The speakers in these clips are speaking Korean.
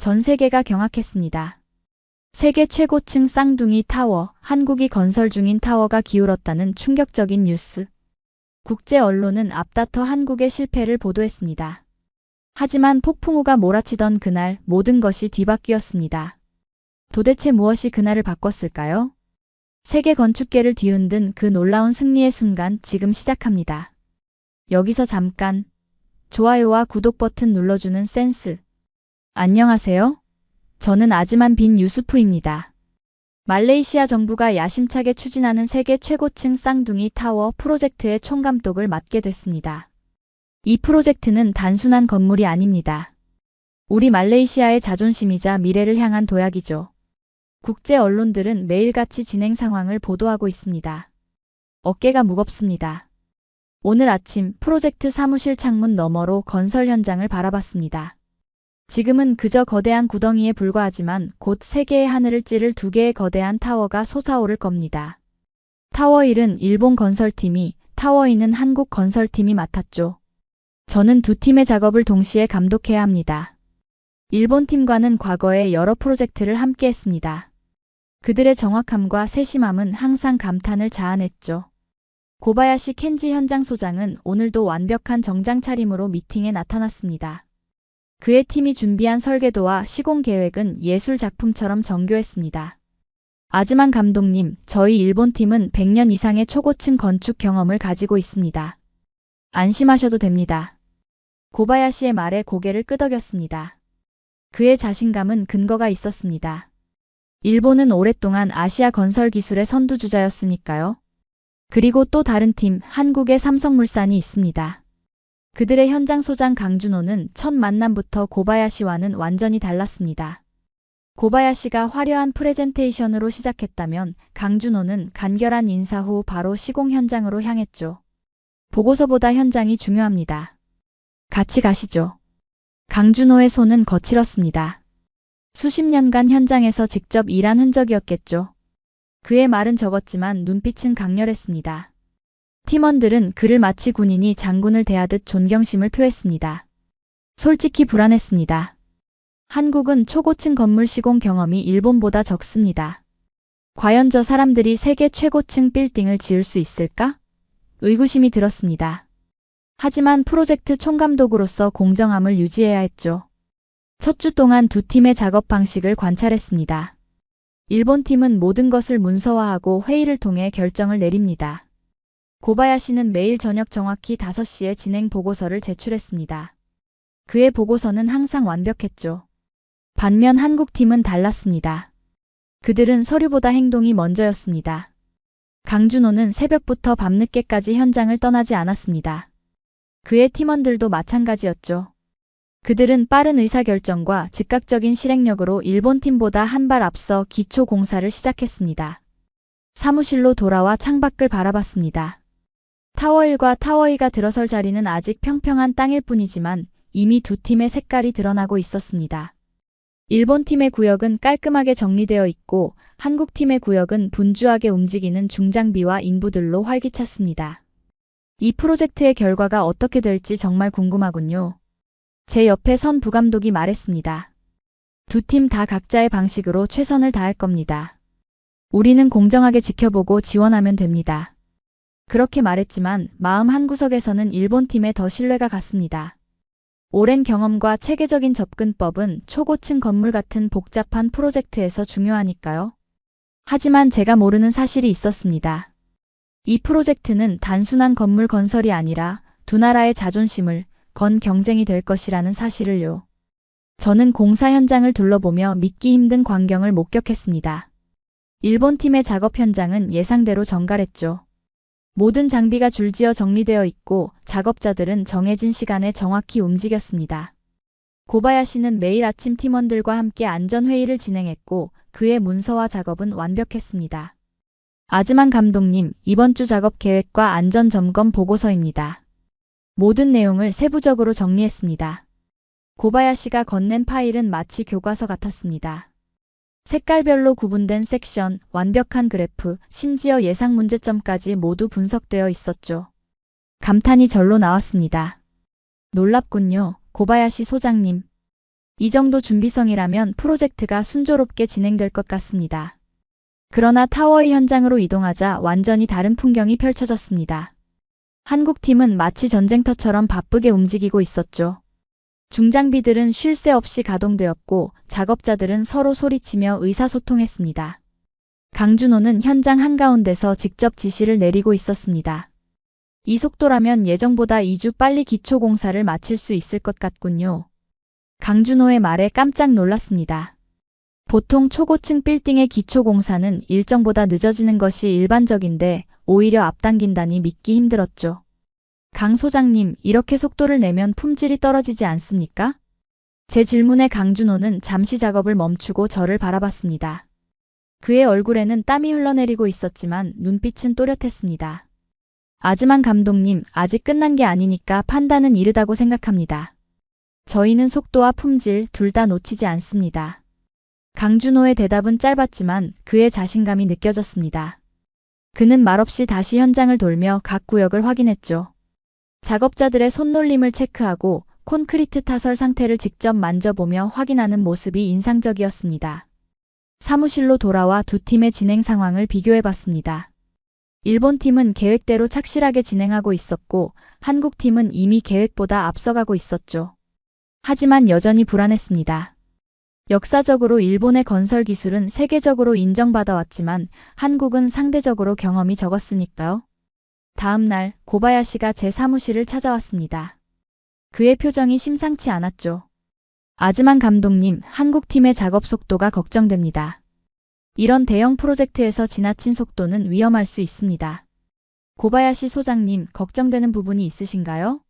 전 세계가 경악했습니다. 세계 최고층 쌍둥이 타워, 한국이 건설 중인 타워가 기울었다는 충격적인 뉴스. 국제 언론은 앞다퉈 한국의 실패를 보도했습니다. 하지만 폭풍우가 몰아치던 그날 모든 것이 뒤바뀌었습니다. 도대체 무엇이 그날을 바꿨을까요? 세계 건축계를 뒤흔든 그 놀라운 승리의 순간 지금 시작합니다. 여기서 잠깐 좋아요와 구독 버튼 눌러주는 센스. 안녕하세요. 저는 아즈만 빈 유수프입니다. 말레이시아 정부가 야심차게 추진하는 세계 최고층 쌍둥이 타워 프로젝트의 총감독을 맡게 됐습니다. 이 프로젝트는 단순한 건물이 아닙니다. 우리 말레이시아의 자존심이자 미래를 향한 도약이죠. 국제 언론들은 매일같이 진행 상황을 보도하고 있습니다. 어깨가 무겁습니다. 오늘 아침 프로젝트 사무실 창문 너머로 건설 현장을 바라봤습니다. 지금은 그저 거대한 구덩이에 불과하지만 곧 세계의 하늘을 찌를 두 개의 거대한 타워가 솟아오를 겁니다. 타워 1은 일본 건설팀이, 타워 2는 한국 건설팀이 맡았죠. 저는 두 팀의 작업을 동시에 감독해야 합니다. 일본 팀과는 과거에 여러 프로젝트를 함께 했습니다. 그들의 정확함과 세심함은 항상 감탄을 자아냈죠. 고바야시 켄지 현장 소장은 오늘도 완벽한 정장 차림으로 미팅에 나타났습니다. 그의 팀이 준비한 설계도와 시공 계획은 예술 작품처럼 정교했습니다. 아즈만 감독님, 저희 일본 팀은 100년 이상의 초고층 건축 경험을 가지고 있습니다. 안심하셔도 됩니다. 고바야시의 말에 고개를 끄덕였습니다. 그의 자신감은 근거가 있었습니다. 일본은 오랫동안 아시아 건설 기술의 선두주자였으니까요. 그리고 또 다른 팀, 한국의 삼성물산이 있습니다. 그들의 현장 소장 강준호는 첫 만남부터 고바야시와는 완전히 달랐습니다. 고바야시가 화려한 프레젠테이션으로 시작했다면 강준호는 간결한 인사 후 바로 시공 현장으로 향했죠. 보고서보다 현장이 중요합니다. 같이 가시죠. 강준호의 손은 거칠었습니다. 수십 년간 현장에서 직접 일한 흔적이었겠죠. 그의 말은 적었지만 눈빛은 강렬했습니다. 팀원들은 그를 마치 군인이 장군을 대하듯 존경심을 표했습니다. 솔직히 불안했습니다. 한국은 초고층 건물 시공 경험이 일본보다 적습니다. 과연 저 사람들이 세계 최고층 빌딩을 지을 수 있을까? 의구심이 들었습니다. 하지만 프로젝트 총감독으로서 공정함을 유지해야 했죠. 첫 주 동안 두 팀의 작업 방식을 관찰했습니다. 일본 팀은 모든 것을 문서화하고 회의를 통해 결정을 내립니다. 고바야시는 매일 저녁 정확히 5시에 진행 보고서를 제출했습니다. 그의 보고서는 항상 완벽했죠. 반면 한국 팀은 달랐습니다. 그들은 서류보다 행동이 먼저였습니다. 강준호는 새벽부터 밤늦게까지 현장을 떠나지 않았습니다. 그의 팀원들도 마찬가지였죠. 그들은 빠른 의사결정과 즉각적인 실행력으로 일본 팀보다 한 발 앞서 기초 공사를 시작했습니다. 사무실로 돌아와 창밖을 바라봤습니다. 타워 1과 타워 2가 들어설 자리는 아직 평평한 땅일 뿐이지만 이미 두 팀의 색깔이 드러나고 있었습니다. 일본 팀의 구역은 깔끔하게 정리되어 있고 한국 팀의 구역은 분주하게 움직이는 중장비와 인부들로 활기찼습니다. 이 프로젝트의 결과가 어떻게 될지 정말 궁금하군요. 제 옆에 선 부감독이 말했습니다. 두 팀 다 각자의 방식으로 최선을 다할 겁니다. 우리는 공정하게 지켜보고 지원하면 됩니다. 그렇게 말했지만 마음 한구석에서는 일본 팀에 더 신뢰가 갔습니다. 오랜 경험과 체계적인 접근법은 초고층 건물 같은 복잡한 프로젝트에서 중요하니까요. 하지만 제가 모르는 사실이 있었습니다. 이 프로젝트는 단순한 건물 건설이 아니라 두 나라의 자존심을 건 경쟁이 될 것이라는 사실을요. 저는 공사 현장을 둘러보며 믿기 힘든 광경을 목격했습니다. 일본 팀의 작업 현장은 예상대로 정갈했죠. 모든 장비가 줄지어 정리되어 있고 작업자들은 정해진 시간에 정확히 움직였습니다. 고바야시는 매일 아침 팀원들과 함께 안전회의를 진행했고 그의 문서화 작업은 완벽했습니다. 아즈만 감독님, 이번 주 작업 계획과 안전점검 보고서입니다. 모든 내용을 세부적으로 정리했습니다. 고바야시가 건넨 파일은 마치 교과서 같았습니다. 색깔별로 구분된 섹션, 완벽한 그래프, 심지어 예상 문제점까지 모두 분석되어 있었죠. 감탄이 절로 나왔습니다. 놀랍군요, 고바야시 소장님. 이 정도 준비성이라면 프로젝트가 순조롭게 진행될 것 같습니다. 그러나 타워의 현장으로 이동하자 완전히 다른 풍경이 펼쳐졌습니다. 한국팀은 마치 전쟁터처럼 바쁘게 움직이고 있었죠. 중장비들은 쉴 새 없이 가동되었고 작업자들은 서로 소리치며 의사소통했습니다. 강준호는 현장 한가운데서 직접 지시를 내리고 있었습니다. 이 속도라면 예정보다 2주 빨리 기초공사를 마칠 수 있을 것 같군요. 강준호의 말에 깜짝 놀랐습니다. 보통 초고층 빌딩의 기초공사는 일정보다 늦어지는 것이 일반적인데 오히려 앞당긴다니 믿기 힘들었죠. 강 소장님, 이렇게 속도를 내면 품질이 떨어지지 않습니까? 제 질문에 강준호는 잠시 작업을 멈추고 저를 바라봤습니다. 그의 얼굴에는 땀이 흘러내리고 있었지만 눈빛은 또렷했습니다. 아즈만 감독님, 아직 끝난 게 아니니까 판단은 이르다고 생각합니다. 저희는 속도와 품질 둘 다 놓치지 않습니다. 강준호의 대답은 짧았지만 그의 자신감이 느껴졌습니다. 그는 말없이 다시 현장을 돌며 각 구역을 확인했죠. 작업자들의 손놀림을 체크하고 콘크리트 타설 상태를 직접 만져보며 확인하는 모습이 인상적이었습니다. 사무실로 돌아와 두 팀의 진행 상황을 비교해봤습니다. 일본 팀은 계획대로 착실하게 진행하고 있었고 한국 팀은 이미 계획보다 앞서가고 있었죠. 하지만 여전히 불안했습니다. 역사적으로 일본의 건설 기술은 세계적으로 인정받아왔지만 한국은 상대적으로 경험이 적었으니까요. 다음 날 고바야시가 제 사무실을 찾아왔습니다. 그의 표정이 심상치 않았죠. 아즈만 감독님, 한국팀의 작업 속도가 걱정됩니다. 이런 대형 프로젝트에서 지나친 속도는 위험할 수 있습니다. 고바야시 소장님, 걱정되는 부분이 있으신가요?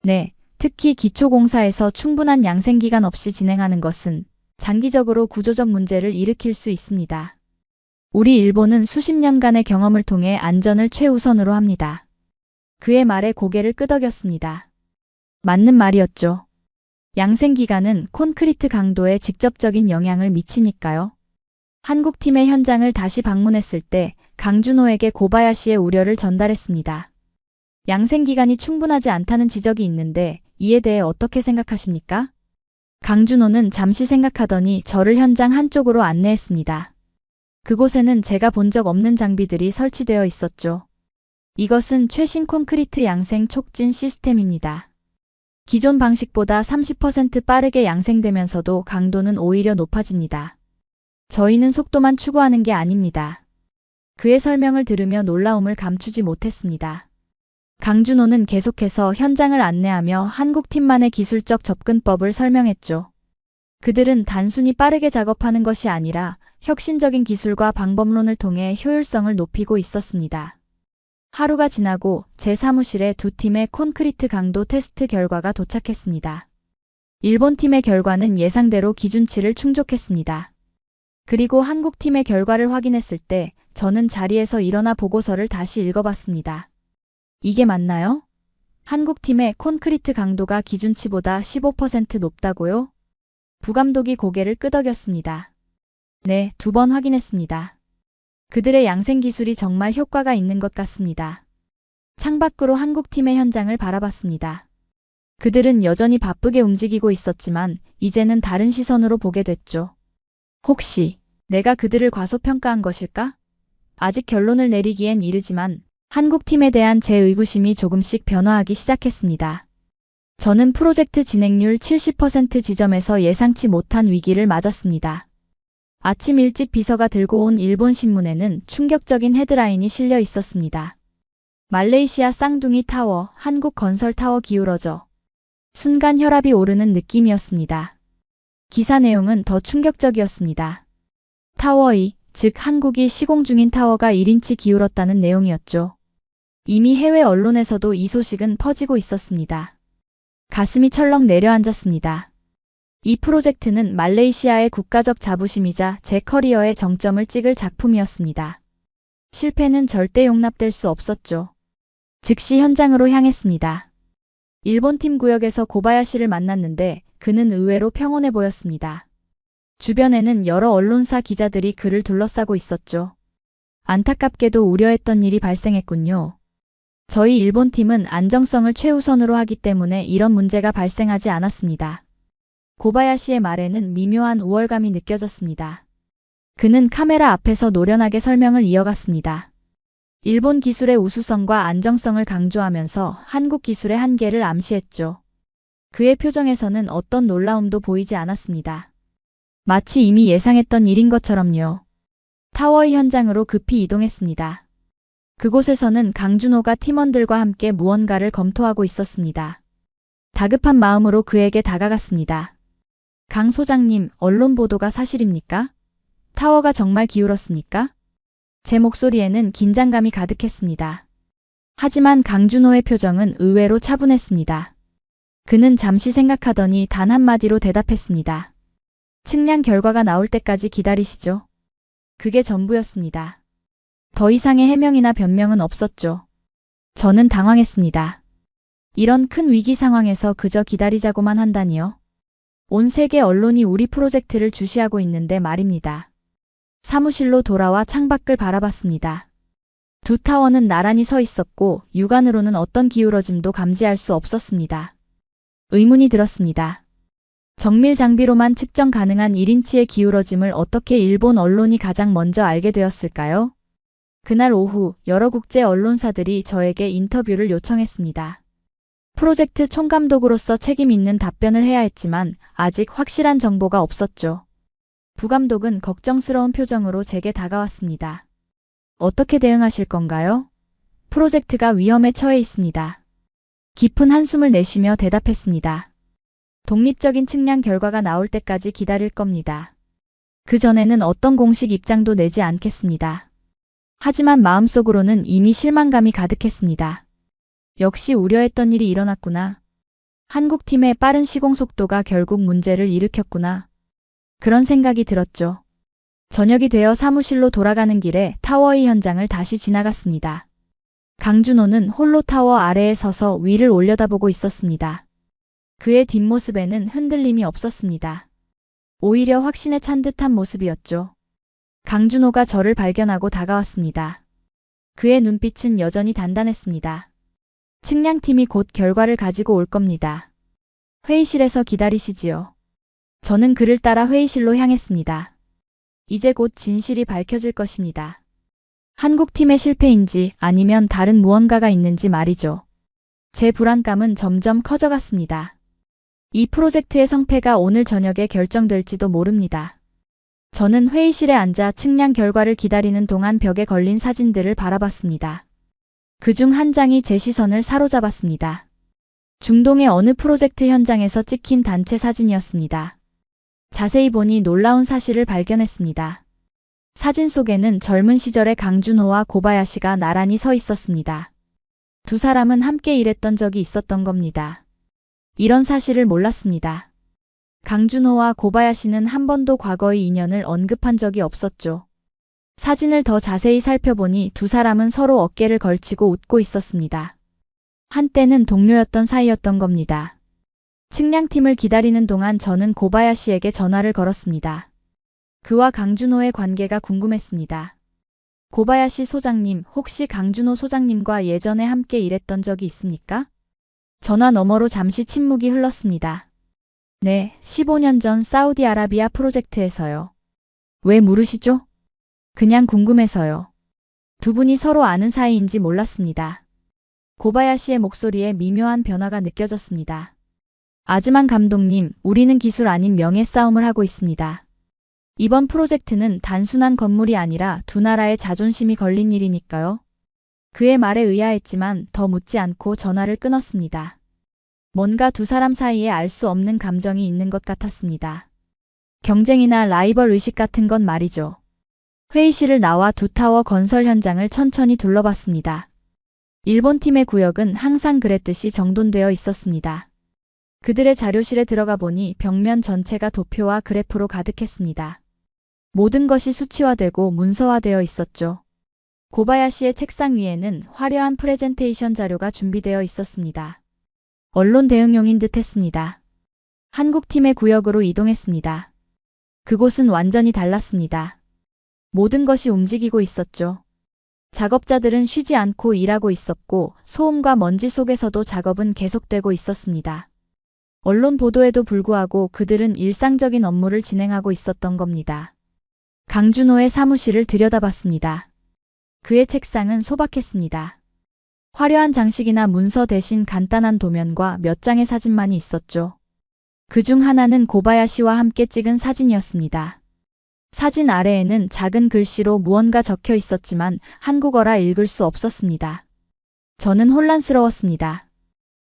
네, 특히 기초공사에서 충분한 양생기간 없이 진행하는 것은 장기적으로 구조적 문제를 일으킬 수 있습니다. 우리 일본은 수십 년간의 경험을 통해 안전을 최우선으로 합니다. 그의 말에 고개를 끄덕였습니다. 맞는 말이었죠. 양생기간은 콘크리트 강도에 직접적인 영향을 미치니까요. 한국팀의 현장을 다시 방문했을 때 강준호에게 고바야시의 우려를 전달했습니다. 양생기간이 충분하지 않다는 지적이 있는데 이에 대해 어떻게 생각하십니까? 강준호는 잠시 생각하더니 저를 현장 한쪽으로 안내했습니다. 그곳에는 제가 본 적 없는 장비들이 설치되어 있었죠. 이것은 최신 콘크리트 양생 촉진 시스템입니다. 기존 방식보다 30% 빠르게 양생되면서도 강도는 오히려 높아집니다. 저희는 속도만 추구하는 게 아닙니다. 그의 설명을 들으며 놀라움을 감추지 못했습니다. 강준호는 계속해서 현장을 안내하며 한국팀만의 기술적 접근법을 설명했죠. 그들은 단순히 빠르게 작업하는 것이 아니라 혁신적인 기술과 방법론을 통해 효율성을 높이고 있었습니다. 하루가 지나고 제 사무실에 두 팀의 콘크리트 강도 테스트 결과가 도착했습니다. 일본 팀의 결과는 예상대로 기준치를 충족했습니다. 그리고 한국 팀의 결과를 확인했을 때 저는 자리에서 일어나 보고서를 다시 읽어봤습니다. 이게 맞나요? 한국 팀의 콘크리트 강도가 기준치보다 15% 높다고요? 부감독이 고개를 끄덕였습니다. 네, 2번 확인했습니다. 그들의 양생 기술이 정말 효과가 있는 것 같습니다. 창밖으로 한국팀의 현장을 바라봤습니다. 그들은 여전히 바쁘게 움직이고 있었지만 이제는 다른 시선으로 보게 됐죠. 혹시 내가 그들을 과소평가한 것일까? 아직 결론을 내리기엔 이르지만 한국팀에 대한 제 의구심이 조금씩 변화하기 시작했습니다. 저는 프로젝트 진행률 70% 지점에서 예상치 못한 위기를 맞았습니다. 아침 일찍 비서가 들고 온 일본 신문에는 충격적인 헤드라인이 실려 있었습니다. 말레이시아 쌍둥이 타워, 한국 건설 타워 기울어져. 순간 혈압이 오르는 느낌이었습니다. 기사 내용은 더 충격적이었습니다. 타워이, 즉 한국이 시공 중인 타워가 1인치 기울었다는 내용이었죠. 이미 해외 언론에서도 이 소식은 퍼지고 있었습니다. 가슴이 철렁 내려앉았습니다. 이 프로젝트는 말레이시아의 국가적 자부심이자 제 커리어의 정점을 찍을 작품이었습니다. 실패는 절대 용납될 수 없었죠. 즉시 현장으로 향했습니다. 일본 팀 구역에서 고바야시를 만났는데 그는 의외로 평온해 보였습니다. 주변에는 여러 언론사 기자들이 그를 둘러싸고 있었죠. 안타깝게도 우려했던 일이 발생했군요. 저희 일본 팀은 안정성을 최우선으로 하기 때문에 이런 문제가 발생하지 않았습니다. 고바야시의 말에는 미묘한 우월감이 느껴졌습니다. 그는 카메라 앞에서 노련하게 설명을 이어갔습니다. 일본 기술의 우수성과 안정성을 강조하면서 한국 기술의 한계를 암시했죠. 그의 표정에서는 어떤 놀라움도 보이지 않았습니다. 마치 이미 예상했던 일인 것처럼요. 타워의 현장으로 급히 이동했습니다. 그곳에서는 강준호가 팀원들과 함께 무언가를 검토하고 있었습니다. 다급한 마음으로 그에게 다가갔습니다. 강 소장님, 언론 보도가 사실입니까? 타워가 정말 기울었습니까? 제 목소리에는 긴장감이 가득했습니다. 하지만 강준호의 표정은 의외로 차분했습니다. 그는 잠시 생각하더니 단 한마디로 대답했습니다. 측량 결과가 나올 때까지 기다리시죠. 그게 전부였습니다. 더 이상의 해명이나 변명은 없었죠. 저는 당황했습니다. 이런 큰 위기 상황에서 그저 기다리자고만 한다니요. 온 세계 언론이 우리 프로젝트를 주시하고 있는데 말입니다. 사무실로 돌아와 창밖을 바라봤습니다. 두 타워는 나란히 서 있었고 육안으로는 어떤 기울어짐도 감지할 수 없었습니다. 의문이 들었습니다. 정밀 장비로만 측정 가능한 1인치의 기울어짐을 어떻게 일본 언론이 가장 먼저 알게 되었을까요? 그날 오후 여러 국제 언론사들이 저에게 인터뷰를 요청했습니다. 프로젝트 총감독으로서 책임 있는 답변을 해야 했지만 아직 확실한 정보가 없었죠. 부감독은 걱정스러운 표정으로 제게 다가왔습니다. 어떻게 대응하실 건가요? 프로젝트가 위험에 처해 있습니다. 깊은 한숨을 내쉬며 대답했습니다. 독립적인 측량 결과가 나올 때까지 기다릴 겁니다. 그 전에는 어떤 공식 입장도 내지 않겠습니다. 하지만 마음속으로는 이미 실망감이 가득했습니다. 역시 우려했던 일이 일어났구나. 한국팀의 빠른 시공 속도가 결국 문제를 일으켰구나. 그런 생각이 들었죠. 저녁이 되어 사무실로 돌아가는 길에 타워의 현장을 다시 지나갔습니다. 강준호는 홀로 타워 아래에 서서 위를 올려다보고 있었습니다. 그의 뒷모습에는 흔들림이 없었습니다. 오히려 확신에 찬 듯한 모습이었죠. 강준호가 저를 발견하고 다가왔습니다. 그의 눈빛은 여전히 단단했습니다. 측량팀이 곧 결과를 가지고 올 겁니다. 회의실에서 기다리시지요. 저는 그를 따라 회의실로 향했습니다. 이제 곧 진실이 밝혀질 것입니다. 한국팀의 실패인지 아니면 다른 무언가가 있는지 말이죠. 제 불안감은 점점 커져갔습니다. 이 프로젝트의 성패가 오늘 저녁에 결정될지도 모릅니다. 저는 회의실에 앉아 측량 결과를 기다리는 동안 벽에 걸린 사진들을 바라봤습니다. 그중 한 장이 제 시선을 사로잡았습니다. 중동의 어느 프로젝트 현장에서 찍힌 단체 사진이었습니다. 자세히 보니 놀라운 사실을 발견했습니다. 사진 속에는 젊은 시절의 강준호와 고바야시가 나란히 서 있었습니다. 두 사람은 함께 일했던 적이 있었던 겁니다. 이런 사실을 몰랐습니다. 강준호와 고바야시는 한 번도 과거의 인연을 언급한 적이 없었죠. 사진을 더 자세히 살펴보니 두 사람은 서로 어깨를 걸치고 웃고 있었습니다. 한때는 동료였던 사이였던 겁니다. 측량팀을 기다리는 동안 저는 고바야시에게 전화를 걸었습니다. 그와 강준호의 관계가 궁금했습니다. 고바야시 소장님, 혹시 강준호 소장님과 예전에 함께 일했던 적이 있습니까? 전화 너머로 잠시 침묵이 흘렀습니다. 네, 15년 전 사우디아라비아 프로젝트에서요. 왜 물으시죠? 그냥 궁금해서요. 두 분이 서로 아는 사이인지 몰랐습니다. 고바야시의 목소리에 미묘한 변화가 느껴졌습니다. 아즈만 감독님, 우리는 기술 아닌 명예 싸움을 하고 있습니다. 이번 프로젝트는 단순한 건물이 아니라 두 나라의 자존심이 걸린 일이니까요. 그의 말에 의아했지만 더 묻지 않고 전화를 끊었습니다. 뭔가 두 사람 사이에 알 수 없는 감정이 있는 것 같았습니다. 경쟁이나 라이벌 의식 같은 건 말이죠. 회의실을 나와 두 타워 건설 현장을 천천히 둘러봤습니다. 일본 팀의 구역은 항상 그랬듯이 정돈되어 있었습니다. 그들의 자료실에 들어가 보니 벽면 전체가 도표와 그래프로 가득했습니다. 모든 것이 수치화되고 문서화되어 있었죠. 고바야시의 책상 위에는 화려한 프레젠테이션 자료가 준비되어 있었습니다. 언론 대응용인 듯 했습니다. 한국팀의 구역으로 이동했습니다. 그곳은 완전히 달랐습니다. 모든 것이 움직이고 있었죠. 작업자들은 쉬지 않고 일하고 있었고 소음과 먼지 속에서도 작업은 계속되고 있었습니다. 언론 보도에도 불구하고 그들은 일상적인 업무를 진행하고 있었던 겁니다. 강준호의 사무실을 들여다봤습니다. 그의 책상은 소박했습니다. 화려한 장식이나 문서 대신 간단한 도면과 몇 장의 사진만이 있었죠. 그중 하나는 고바야시와 함께 찍은 사진이었습니다. 사진 아래에는 작은 글씨로 무언가 적혀 있었지만 한국어라 읽을 수 없었습니다. 저는 혼란스러웠습니다.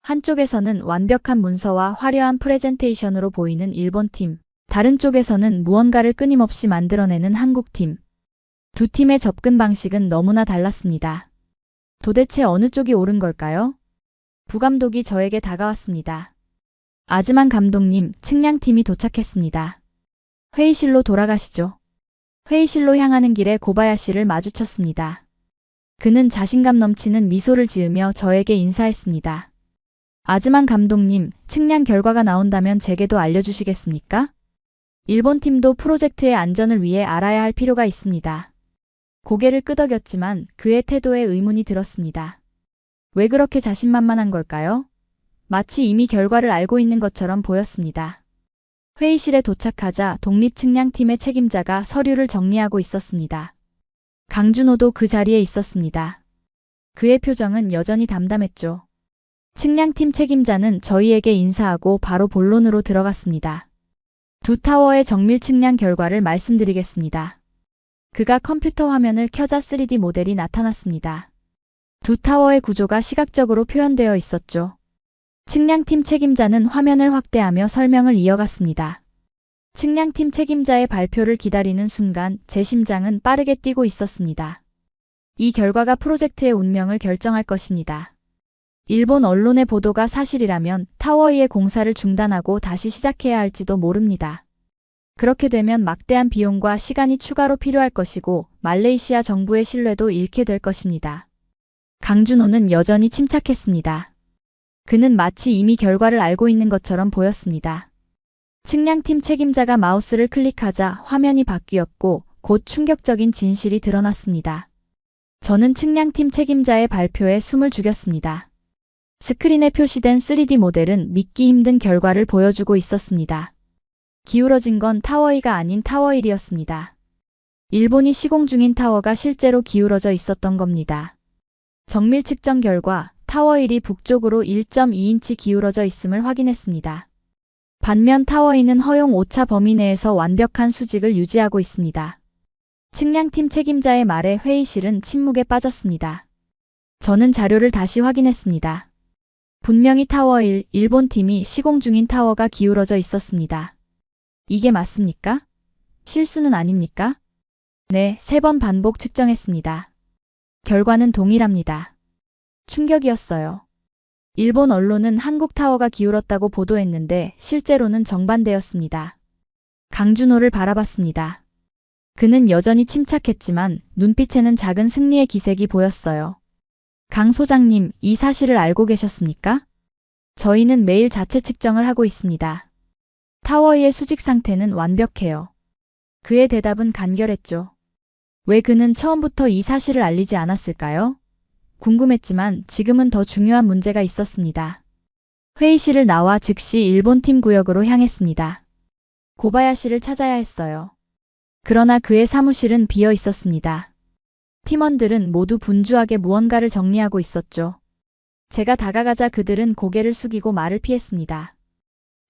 한쪽에서는 완벽한 문서와 화려한 프레젠테이션으로 보이는 일본팀, 다른 쪽에서는 무언가를 끊임없이 만들어내는 한국팀. 두 팀의 접근 방식은 너무나 달랐습니다. 도대체 어느 쪽이 옳은 걸까요? 부감독이 저에게 다가왔습니다. 아즈만 감독님, 측량팀이 도착했습니다. 회의실로 돌아가시죠. 회의실로 향하는 길에 고바야시를 마주쳤습니다. 그는 자신감 넘치는 미소를 지으며 저에게 인사했습니다. 아즈만 감독님, 측량 결과가 나온다면 제게도 알려주시겠습니까? 일본 팀도 프로젝트의 안전을 위해 알아야 할 필요가 있습니다. 고개를 끄덕였지만 그의 태도에 의문이 들었습니다. 왜 그렇게 자신만만한 걸까요? 마치 이미 결과를 알고 있는 것처럼 보였습니다. 회의실에 도착하자 독립측량팀의 책임자가 서류를 정리하고 있었습니다. 강준호도 그 자리에 있었습니다. 그의 표정은 여전히 담담했죠. 측량팀 책임자는 저희에게 인사하고 바로 본론으로 들어갔습니다. 두 타워의 정밀 측량 결과를 말씀드리겠습니다. 그가 컴퓨터 화면을 켜자 3D 모델이 나타났습니다. 두 타워의 구조가 시각적으로 표현되어 있었죠. 측량팀 책임자는 화면을 확대하며 설명을 이어갔습니다. 측량팀 책임자의 발표를 기다리는 순간 제 심장은 빠르게 뛰고 있었습니다. 이 결과가 프로젝트의 운명을 결정할 것입니다. 일본 언론의 보도가 사실이라면 타워이의 공사를 중단하고 다시 시작해야 할지도 모릅니다. 그렇게 되면 막대한 비용과 시간이 추가로 필요할 것이고 말레이시아 정부의 신뢰도 잃게 될 것입니다. 강준호는 여전히 침착했습니다. 그는 마치 이미 결과를 알고 있는 것처럼 보였습니다. 측량팀 책임자가 마우스를 클릭하자 화면이 바뀌었고 곧 충격적인 진실이 드러났습니다. 저는 측량팀 책임자의 발표에 숨을 죽였습니다. 스크린에 표시된 3D 모델은 믿기 힘든 결과를 보여주고 있었습니다. 기울어진 건 타워2가 아닌 타워1이었습니다. 일본이 시공 중인 타워가 실제로 기울어져 있었던 겁니다. 정밀 측정 결과 타워1이 북쪽으로 1.2인치 기울어져 있음을 확인했습니다. 반면 타워2는 허용 오차 범위 내에서 완벽한 수직을 유지하고 있습니다. 측량팀 책임자의 말에 회의실은 침묵에 빠졌습니다. 저는 자료를 다시 확인했습니다. 분명히 타워1, 일본 팀이 시공 중인 타워가 기울어져 있었습니다. 이게 맞습니까? 실수는 아닙니까? 네, 3번 반복 측정했습니다. 결과는 동일합니다. 충격이었어요. 일본 언론은 한국 타워가 기울었다고 보도했는데 실제로는 정반대였습니다. 강준호를 바라봤습니다. 그는 여전히 침착했지만 눈빛에는 작은 승리의 기색이 보였어요. 강 소장님, 이 사실을 알고 계셨습니까? 저희는 매일 자체 측정을 하고 있습니다. 타워의 수직 상태는 완벽해요. 그의 대답은 간결했죠. 왜 그는 처음부터 이 사실을 알리지 않았을까요? 궁금했지만 지금은 더 중요한 문제가 있었습니다. 회의실을 나와 즉시 일본팀 구역으로 향했습니다. 고바야시를 찾아야 했어요. 그러나 그의 사무실은 비어 있었습니다. 팀원들은 모두 분주하게 무언가를 정리하고 있었죠. 제가 다가가자 그들은 고개를 숙이고 말을 피했습니다.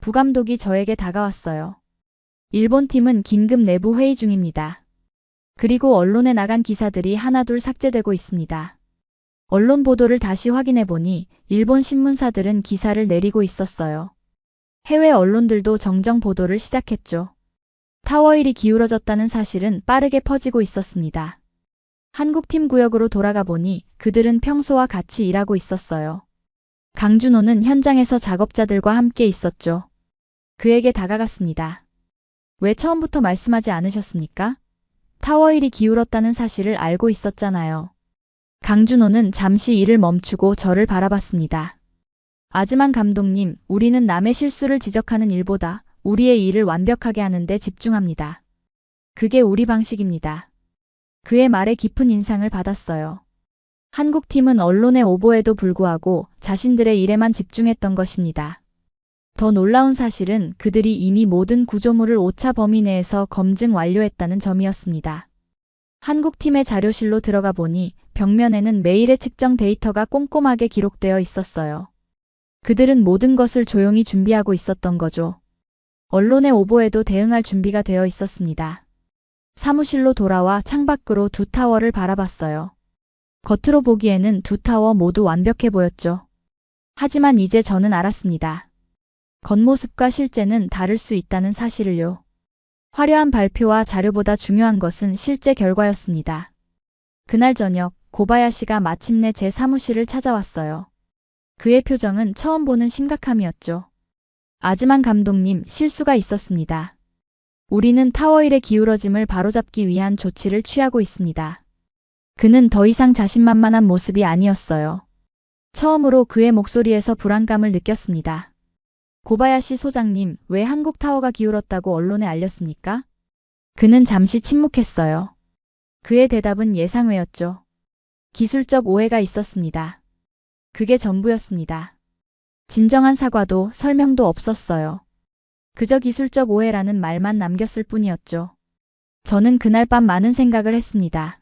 부감독이 저에게 다가왔어요. 일본 팀은 긴급 내부 회의 중입니다. 그리고 언론에 나간 기사들이 하나둘 삭제되고 있습니다. 언론 보도를 다시 확인해 보니 일본 신문사들은 기사를 내리고 있었어요. 해외 언론들도 정정 보도를 시작했죠. 타워1이 기울어졌다는 사실은 빠르게 퍼지고 있었습니다. 한국팀 구역으로 돌아가 보니 그들은 평소와 같이 일하고 있었어요. 강준호는 현장에서 작업자들과 함께 있었죠. 그에게 다가갔습니다. 왜 처음부터 말씀하지 않으셨습니까? 타워1이 기울었다는 사실을 알고 있었잖아요. 강준호는 잠시 일을 멈추고 저를 바라봤습니다. 아즈만 감독님, 우리는 남의 실수를 지적하는 일보다 우리의 일을 완벽하게 하는 데 집중합니다. 그게 우리 방식입니다. 그의 말에 깊은 인상을 받았어요. 한국팀은 언론의 오보에도 불구하고 자신들의 일에만 집중했던 것입니다. 더 놀라운 사실은 그들이 이미 모든 구조물을 오차 범위 내에서 검증 완료했다는 점이었습니다. 한국팀의 자료실로 들어가 보니 벽면에는 매일의 측정 데이터가 꼼꼼하게 기록되어 있었어요. 그들은 모든 것을 조용히 준비하고 있었던 거죠. 언론의 오보에도 대응할 준비가 되어 있었습니다. 사무실로 돌아와 창밖으로 두 타워를 바라봤어요. 겉으로 보기에는 두 타워 모두 완벽해 보였죠. 하지만 이제 저는 알았습니다. 겉모습과 실제는 다를 수 있다는 사실을요. 화려한 발표와 자료보다 중요한 것은 실제 결과였습니다. 그날 저녁 고바야시가 마침내 제 사무실을 찾아왔어요. 그의 표정은 처음 보는 심각함이었죠. 아즈만 감독님, 실수가 있었습니다. 우리는 타워 1의 기울어짐을 바로잡기 위한 조치를 취하고 있습니다. 그는 더 이상 자신만만한 모습이 아니었어요. 처음으로 그의 목소리에서 불안감을 느꼈습니다. 고바야시 소장님, 왜 한국 타워가 기울었다고 언론에 알렸습니까? 그는 잠시 침묵했어요. 그의 대답은 예상외였죠. 기술적 오해가 있었습니다. 그게 전부였습니다. 진정한 사과도 설명도 없었어요. 그저 기술적 오해라는 말만 남겼을 뿐이었죠. 저는 그날 밤 많은 생각을 했습니다.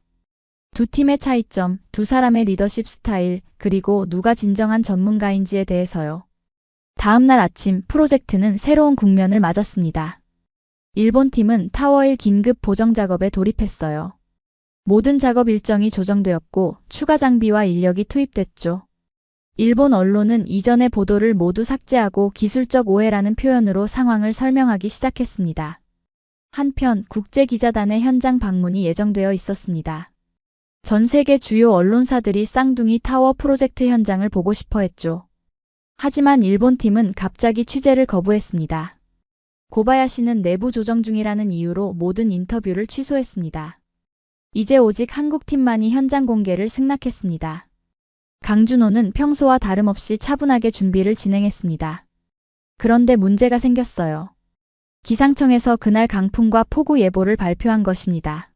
두 팀의 차이점, 두 사람의 리더십 스타일, 그리고 누가 진정한 전문가인지에 대해서요. 다음 날 아침 프로젝트는 새로운 국면을 맞았습니다. 일본 팀은 타워 1 긴급 보정 작업에 돌입했어요. 모든 작업 일정이 조정되었고 추가 장비와 인력이 투입됐죠. 일본 언론은 이전의 보도를 모두 삭제하고 기술적 오해라는 표현으로 상황을 설명하기 시작했습니다. 한편 국제기자단의 현장 방문이 예정되어 있었습니다. 전 세계 주요 언론사들이 쌍둥이 타워 프로젝트 현장을 보고 싶어 했죠. 하지만 일본 팀은 갑자기 취재를 거부했습니다. 고바야시는 내부 조정 중이라는 이유로 모든 인터뷰를 취소했습니다. 이제 오직 한국팀만이 현장 공개를 승낙했습니다. 강준호는 평소와 다름없이 차분하게 준비를 진행했습니다. 그런데 문제가 생겼어요. 기상청에서 그날 강풍과 폭우 예보를 발표한 것입니다.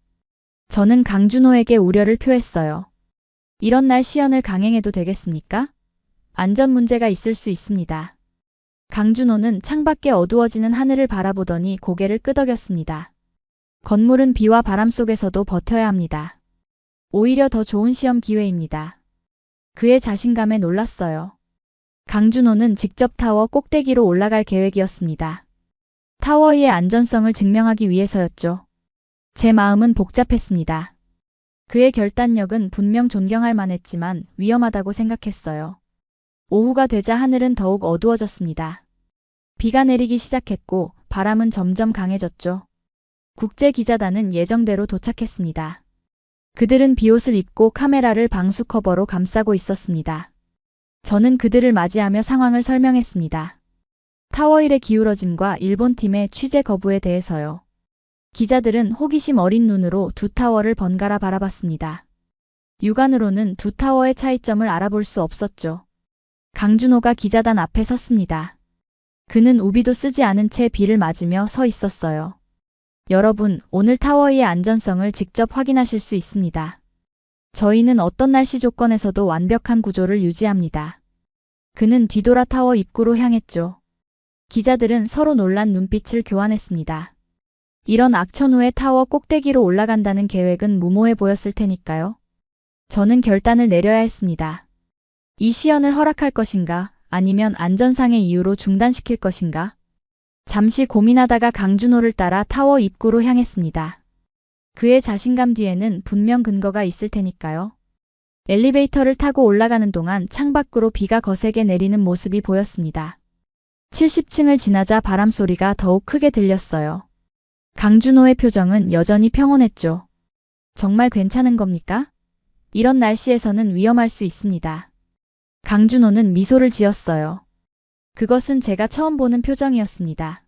저는 강준호에게 우려를 표했어요. 이런 날 시연을 강행해도 되겠습니까? 안전 문제가 있을 수 있습니다. 강준호는 창밖에 어두워지는 하늘을 바라보더니 고개를 끄덕였습니다. 건물은 비와 바람 속에서도 버텨야 합니다. 오히려 더 좋은 시험 기회입니다. 그의 자신감에 놀랐어요. 강준호는 직접 타워 꼭대기로 올라갈 계획이었습니다. 타워 2의 안전성을 증명하기 위해서였죠. 제 마음은 복잡했습니다. 그의 결단력은 분명 존경할 만했지만 위험하다고 생각했어요. 오후가 되자 하늘은 더욱 어두워졌습니다. 비가 내리기 시작했고 바람은 점점 강해졌죠. 국제기자단은 예정대로 도착했습니다. 그들은 비옷을 입고 카메라를 방수 커버로 감싸고 있었습니다. 저는 그들을 맞이하며 상황을 설명했습니다. 타워 1의 기울어짐과 일본 팀의 취재 거부에 대해서요. 기자들은 호기심 어린 눈으로 두 타워를 번갈아 바라봤습니다. 육안으로는 두 타워의 차이점을 알아볼 수 없었죠. 강준호가 기자단 앞에 섰습니다. 그는 우비도 쓰지 않은 채 비를 맞으며 서 있었어요. 여러분, 오늘 타워 2의 안전성을 직접 확인하실 수 있습니다. 저희는 어떤 날씨 조건에서도 완벽한 구조를 유지합니다. 그는 뒤돌아 타워 입구로 향했죠. 기자들은 서로 놀란 눈빛을 교환했습니다. 이런 악천 후에 타워 꼭대기로 올라간다는 계획은 무모해 보였을 테니까요. 저는 결단을 내려야 했습니다. 이 시연을 허락할 것인가, 아니면 안전상의 이유로 중단시킬 것인가? 잠시 고민하다가 강준호를 따라 타워 입구로 향했습니다. 그의 자신감 뒤에는 분명 근거가 있을 테니까요. 엘리베이터를 타고 올라가는 동안 창밖으로 비가 거세게 내리는 모습이 보였습니다. 70층을 지나자 바람 소리가 더욱 크게 들렸어요. 강준호의 표정은 여전히 평온했죠. 정말 괜찮은 겁니까? 이런 날씨에서는 위험할 수 있습니다. 강준호는 미소를 지었어요. 그것은 제가 처음 보는 표정이었습니다.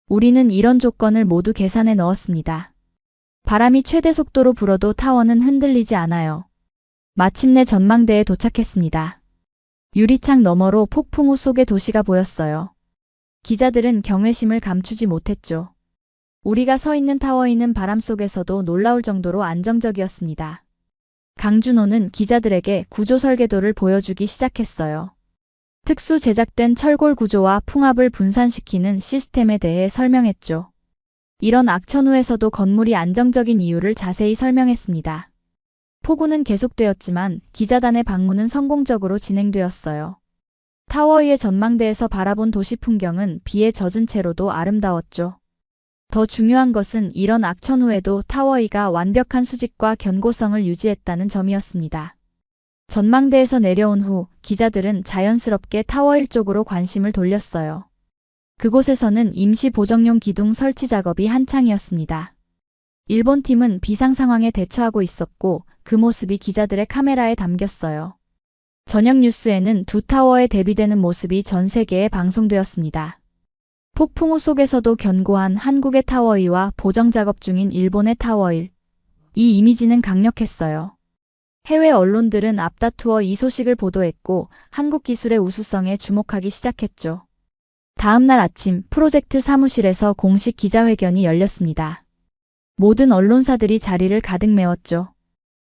우리는 이런 조건을 모두 계산해 넣었습니다. 바람이 최대 속도로 불어도 타워는 흔들리지 않아요. 마침내 전망대에 도착했습니다. 유리창 너머로 폭풍우 속의 도시가 보였어요. 기자들은 경외심을 감추지 못했죠. 우리가 서 있는 타워에는 바람 속에서도 놀라울 정도로 안정적이었습니다. 강준호는 기자들에게 구조 설계도를 보여주기 시작했어요. 특수 제작된 철골 구조와 풍압을 분산시키는 시스템에 대해 설명했죠. 이런 악천후에서도 건물이 안정적인 이유를 자세히 설명했습니다. 폭우는 계속되었지만 기자단의 방문은 성공적으로 진행되었어요. 타워위의 전망대에서 바라본 도시 풍경은 비에 젖은 채로도 아름다웠죠. 더 중요한 것은 이런 악천후에도 타워위가 완벽한 수직과 견고성을 유지했다는 점이었습니다. 전망대에서 내려온 후 기자들은 자연스럽게 타워 1쪽으로 관심을 돌렸어요. 그곳에서는 임시 보정용 기둥 설치 작업이 한창이었습니다. 일본 팀은 비상 상황에 대처하고 있었고 그 모습이 기자들의 카메라에 담겼어요. 저녁 뉴스에는 두 타워에 대비되는 모습이 전 세계에 방송되었습니다. 폭풍우 속에서도 견고한 한국의 타워 2와 보정 작업 중인 일본의 타워 1. 이 이미지는 강력했어요. 해외 언론들은 앞다투어 이 소식을 보도했고 한국 기술의 우수성에 주목하기 시작했죠. 다음 날 아침 프로젝트 사무실에서 공식 기자회견이 열렸습니다. 모든 언론사들이 자리를 가득 메웠죠.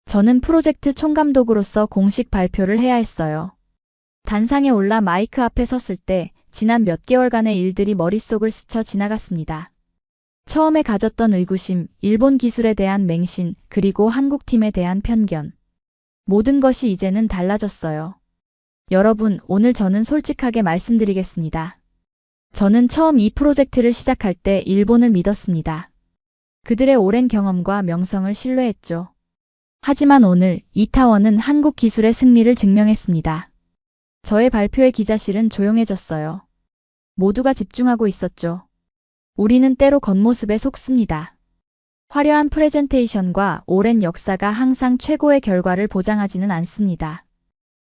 저는 프로젝트 총감독으로서 공식 발표를 해야 했어요. 단상에 올라 마이크 앞에 섰을 때 지난 몇 개월간의 일들이 머릿속을 스쳐 지나갔습니다. 처음에 가졌던 의구심, 일본 기술에 대한 맹신, 그리고 한국팀에 대한 편견. 모든 것이 이제는 달라졌어요. 여러분, 오늘 저는 솔직하게 말씀드리겠습니다. 저는 처음 이 프로젝트를 시작할 때 일본을 믿었습니다. 그들의 오랜 경험과 명성을 신뢰했죠. 하지만 오늘 이 타워는 한국 기술의 승리를 증명했습니다. 저의 발표에 기자실은 조용해졌어요. 모두가 집중하고 있었죠. 우리는 때로 겉모습에 속습니다. 화려한 프레젠테이션과 오랜 역사가 항상 최고의 결과를 보장하지는 않습니다.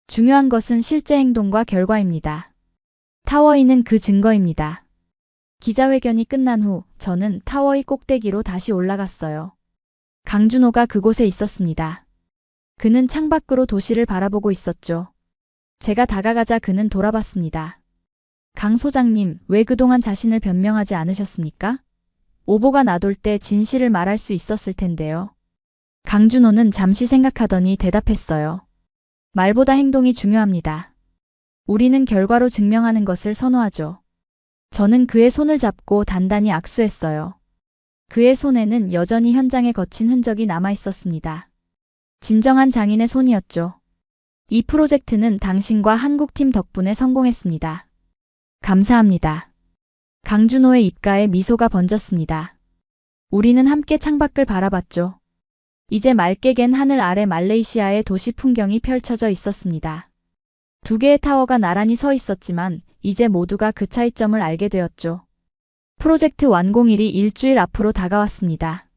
중요한 것은 실제 행동과 결과입니다. 타워이는 그 증거입니다. 기자회견이 끝난 후 저는 타워이 꼭대기로 다시 올라갔어요. 강준호가 그곳에 있었습니다. 그는 창밖으로 도시를 바라보고 있었죠. 제가 다가가자 그는 돌아봤습니다. 강 소장님, 왜 그동안 자신을 변명하지 않으셨습니까? 오보가 나돌 때 진실을 말할 수 있었을 텐데요. 강준호는 잠시 생각하더니 대답했어요. 말보다 행동이 중요합니다. 우리는 결과로 증명하는 것을 선호하죠. 저는 그의 손을 잡고 단단히 악수했어요. 그의 손에는 여전히 현장에 거친 흔적이 남아 있었습니다. 진정한 장인의 손이었죠. 이 프로젝트는 당신과 한국팀 덕분에 성공했습니다. 감사합니다. 강준호의 입가에 미소가 번졌습니다. 우리는 함께 창밖을 바라봤죠. 이제 맑게 갠 하늘 아래 말레이시아의 도시 풍경이 펼쳐져 있었습니다. 두 개의 타워가 나란히 서 있었지만 이제 모두가 그 차이점을 알게 되었죠. 프로젝트 완공일이 일주일 앞으로 다가왔습니다.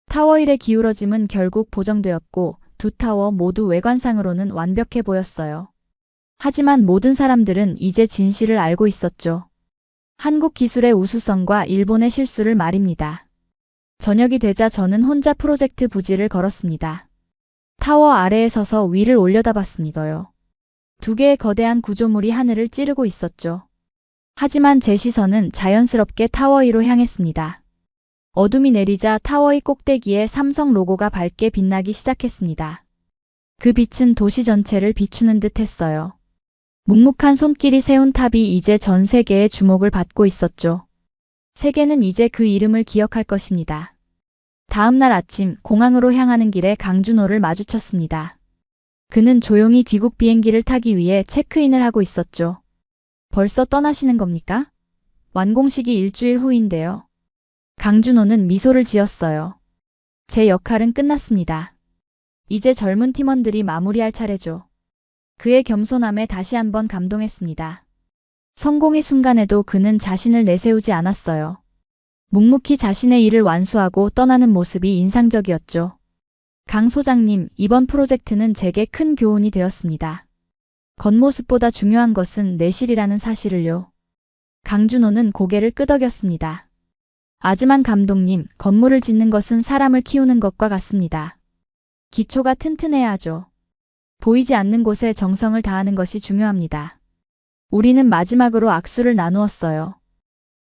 타워 1의 기울어짐은 결국 보정되었고 두 타워 모두 외관상으로는 완벽해 보였어요. 하지만 모든 사람들은 이제 진실을 알고 있었죠. 한국 기술의 우수성과 일본의 실수를 말입니다. 저녁이 되자 저는 혼자 프로젝트 부지를 걸었습니다. 타워 아래에 서서 위를 올려다봤습니다요. 두 개의 거대한 구조물이 하늘을 찌르고 있었죠. 하지만 제 시선은 자연스럽게 타워 2로 향했습니다. 어둠이 내리자 타워 2 꼭대기에 삼성 로고가 밝게 빛나기 시작했습니다. 그 빛은 도시 전체를 비추는 듯 했어요. 묵묵한 손길이 세운 탑이 이제 전 세계의 주목을 받고 있었죠. 세계는 이제 그 이름을 기억할 것입니다. 다음 날 아침 공항으로 향하는 길에 강준호를 마주쳤습니다. 그는 조용히 귀국 비행기를 타기 위해 체크인을 하고 있었죠. 벌써 떠나시는 겁니까? 완공식이 일주일 후인데요. 강준호는 미소를 지었어요. 제 역할은 끝났습니다. 이제 젊은 팀원들이 마무리할 차례죠. 그의 겸손함에 다시 한번 감동했습니다. 성공의 순간에도 그는 자신을 내세우지 않았어요. 묵묵히 자신의 일을 완수하고 떠나는 모습이 인상적이었죠. 강 소장님, 이번 프로젝트는 제게 큰 교훈이 되었습니다. 겉모습보다 중요한 것은 내실이라는 사실을요. 강준호는 고개를 끄덕였습니다. 아즈만 감독님, 건물을 짓는 것은 사람을 키우는 것과 같습니다. 기초가 튼튼해야 하죠. 보이지 않는 곳에 정성을 다하는 것이 중요합니다. 우리는 마지막으로 악수를 나누었어요.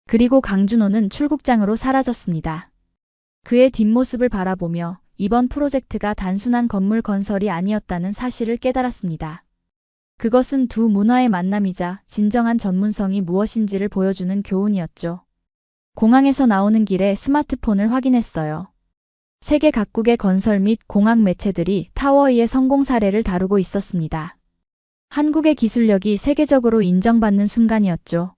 그리고 강준호는 출국장으로 사라졌습니다. 그의 뒷모습을 바라보며 이번 프로젝트가 단순한 건물 건설이 아니었다는 사실을 깨달았습니다. 그것은 두 문화의 만남이자 진정한 전문성이 무엇인지를 보여주는 교훈이었죠. 공항에서 나오는 길에 스마트폰을 확인했어요. 세계 각국의 건설 및 공학 매체들이 타워의 성공 사례를 다루고 있었습니다. 한국의 기술력이 세계적으로 인정받는 순간이었죠.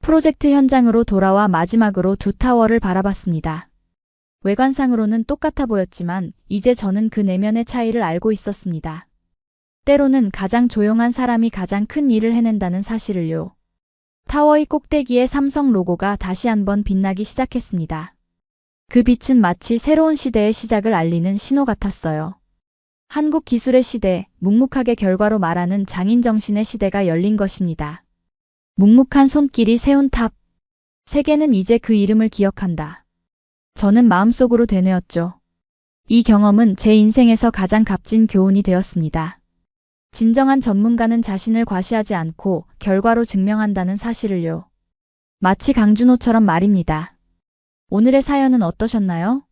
프로젝트 현장으로 돌아와 마지막으로 두 타워를 바라봤습니다. 외관상으로는 똑같아 보였지만 이제 저는 그 내면의 차이를 알고 있었습니다. 때로는 가장 조용한 사람이 가장 큰 일을 해낸다는 사실을요. 타워의 꼭대기에 삼성 로고가 다시 한번 빛나기 시작했습니다. 그 빛은 마치 새로운 시대의 시작을 알리는 신호 같았어요. 한국 기술의 시대, 묵묵하게 결과로 말하는 장인 정신의 시대가 열린 것입니다. 묵묵한 손길이 세운 탑. 세계는 이제 그 이름을 기억한다. 저는 마음속으로 되뇌었죠. 이 경험은 제 인생에서 가장 값진 교훈이 되었습니다. 진정한 전문가는 자신을 과시하지 않고 결과로 증명한다는 사실을요. 마치 강준호처럼 말입니다. 오늘의 사연은 어떠셨나요?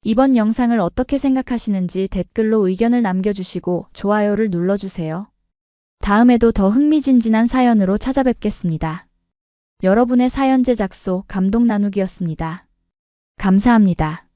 이번 영상을 어떻게 생각하시는지 댓글로 의견을 남겨주시고 좋아요를 눌러주세요. 다음에도 더 흥미진진한 사연으로 찾아뵙겠습니다. 여러분의 사연 제작소 감동 나누기였습니다. 감사합니다.